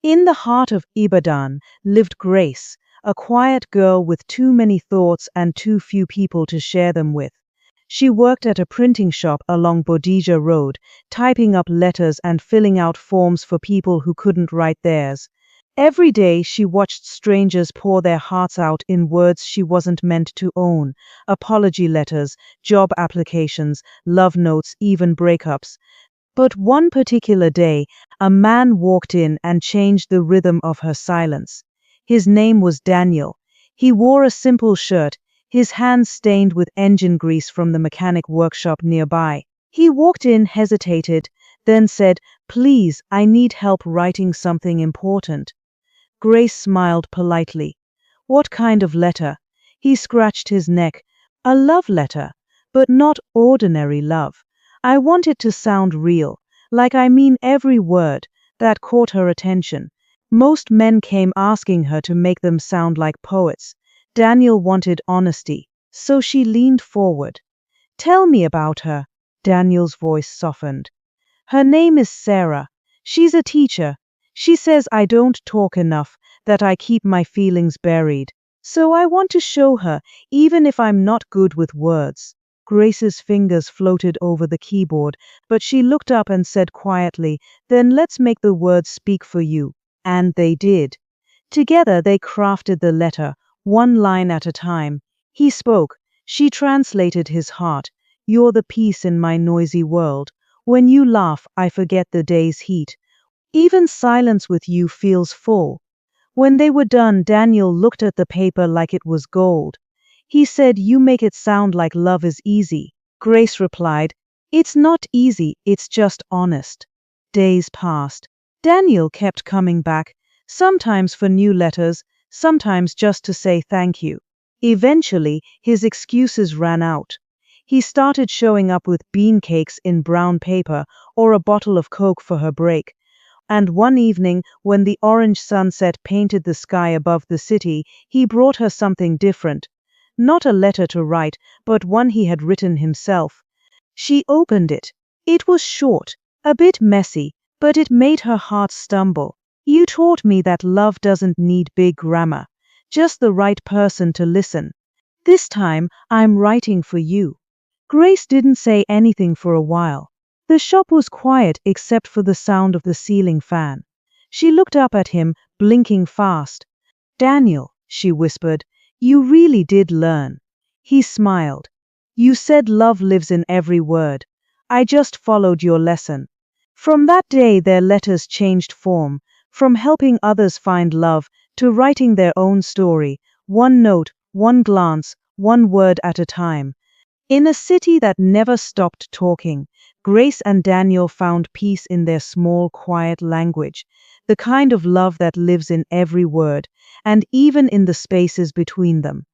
In the heart of Ibadan lived Grace, a quiet girl with too many thoughts and too few people to share them with. She worked at a printing shop along Bodija Road, typing up letters and filling out forms for people who couldn't write theirs. Every day she watched strangers pour their hearts out in words she wasn't meant to own: apology letters, job applications, love notes, even breakups. But one particular day, a man walked in and changed the rhythm of her silence. His name was Daniel. He wore a simple shirt, his hands stained with engine grease from the mechanic workshop nearby. He walked in, hesitated, then said, "Please, I need help writing something important." Grace smiled politely. "What kind of letter?" He scratched his neck. "A love letter, but not ordinary love. I want it to sound real, like I mean every word." That caught her attention. Most men came asking her to make them sound like poets. Daniel wanted honesty, so she leaned forward. "Tell me about her." Daniel's voice softened. "Her name is Sarah. She's a teacher. She says I don't talk enough, that I keep my feelings buried. So I want to show her, even if I'm not good with words." Grace's fingers floated over the keyboard, but she looked up and said quietly, "Then let's make the words speak for you." And they did. Together they crafted the letter, one line at a time. He spoke. She translated his heart. "You're the peace in my noisy world. When you laugh, I forget the day's heat. Even silence with you feels full." When they were done, Daniel looked at the paper like it was gold. He said, "You make it sound like love is easy." Grace replied, "It's not easy, it's just honest." Days passed. Daniel kept coming back, sometimes for new letters, sometimes just to say thank you. Eventually, his excuses ran out. He started showing up with bean cakes in brown paper or a bottle of Coke for her break. And one evening, when the orange sunset painted the sky above the city, he brought her something different. Not a letter to write, but one he had written himself. She opened it. It was short, a bit messy, but it made her heart stumble. "You taught me that love doesn't need big grammar, just the right person to listen. This time, I'm writing for you." Grace didn't say anything for a while. The shop was quiet except for the sound of the ceiling fan. She looked up at him, blinking fast. "Daniel," she whispered, "you really did learn." He smiled. "You said love lives in every word. I just followed your lesson." From that day their letters changed form, from helping others find love to writing their own story, one note, one glance, one word at a time. In a city that never stopped talking, Grace and Daniel found peace in their small, quiet language, the kind of love that lives in every word, and even in the spaces between them.